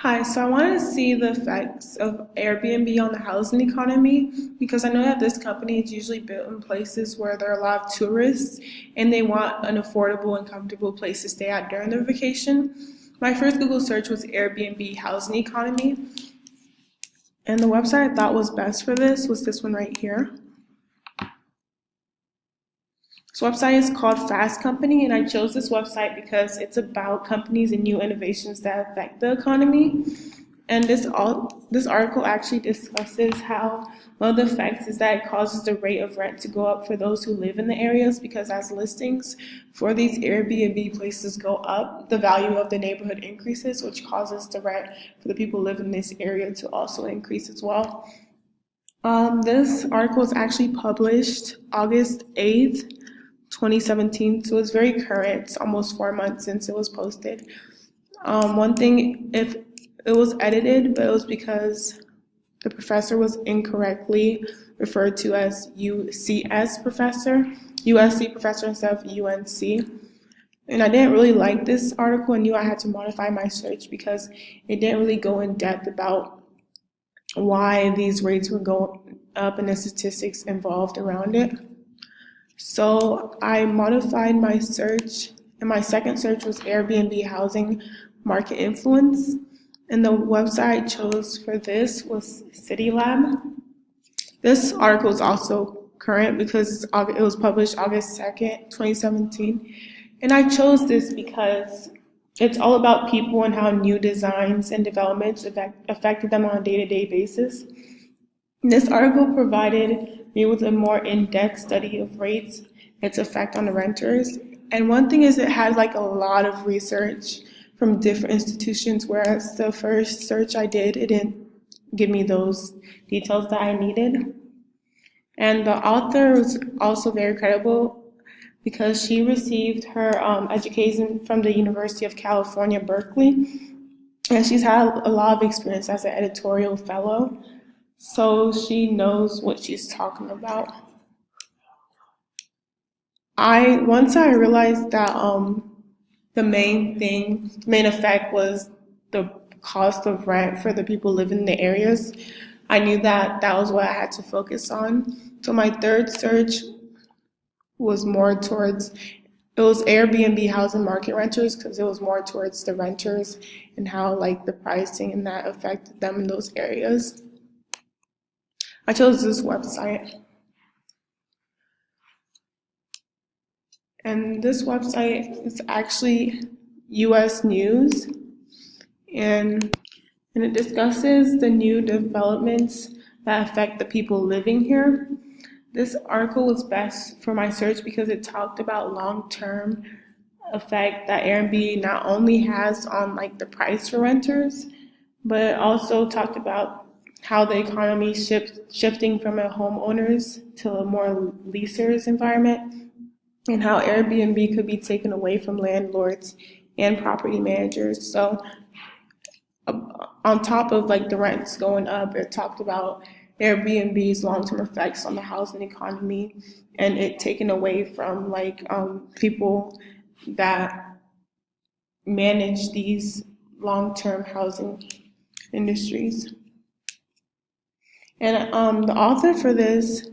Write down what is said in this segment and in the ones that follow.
Hi, so I wanted to see the effects of Airbnb on the housing economy because I know that this company is usually built in places where there are a lot of tourists and they want an affordable and comfortable place to stay at during their vacation. My first Google search was Airbnb housing economy, and the website I thought was best for this was this one right here. This website is called Fast Company, and I chose this website because it's about companies and new innovations that affect the economy. And this article actually discusses how one of the effects is that it causes the rate of rent to go up for those who live in the areas, because as listings for these Airbnb places go up, the value of the neighborhood increases, which causes the rent for the people who live in this area to also increase as well. This article was actually published August 8th, 2017, so it's very current. It's almost 4 months since it was posted. One thing, if it was edited, but it was because the professor was incorrectly referred to as UCS professor, USC professor instead of UNC. And I didn't really like this article and knew I had to modify my search because it didn't really go in depth about why these rates were going up and the statistics involved around it. So I modified my search, and my second search was Airbnb housing market influence. And the website I chose for this was CityLab. This article is also current because it was published August 2nd, 2017. And I chose this because it's all about people and how new designs and developments affected them on a day-to-day basis. This article provided me with a more in-depth study of rates, its effect on the renters. And one thing is it had like a lot of research from different institutions, whereas the first search I did, it didn't give me those details that I needed. And the author was also very credible because she received her education from the University of California, Berkeley, and she's had a lot of experience as an editorial fellow, so she knows what she's talking about. Once I realized that the main effect was the cost of rent for the people living in the areas, I knew that that was what I had to focus on. So my third search was more towards, it was Airbnb housing market renters because it was more towards the renters and how like the pricing and that affected them in those areas. I chose this website. And this website is actually US News, and it discusses the new developments that affect the people living here. This article was best for my search because it talked about long-term effect that Airbnb not only has on like the price for renters, but it also talked about how the economy shifting from a homeowners to a more leasers environment, and how Airbnb could be taken away from landlords and property managers. So on top of like the rents going up, it talked about Airbnb's long-term effects on the housing economy and it taken away from like people that manage these long-term housing industries. And the author for this,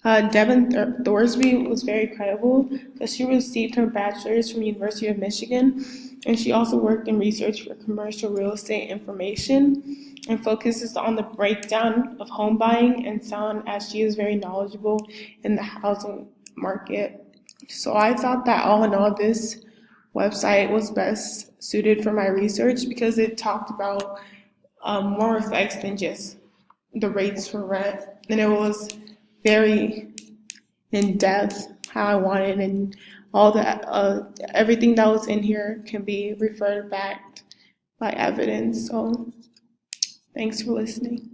Devin Thorsby, was very credible because she received her bachelor's from the University of Michigan, and she also worked in research for commercial real estate information and focuses on the breakdown of home buying and selling, as she is very knowledgeable in the housing market. So I thought that all in all, this website was best suited for my research because it talked about more effects than just the rates for rent, and it was very in depth how I wanted, and all that everything that was in here can be referred back by evidence. So thanks for listening.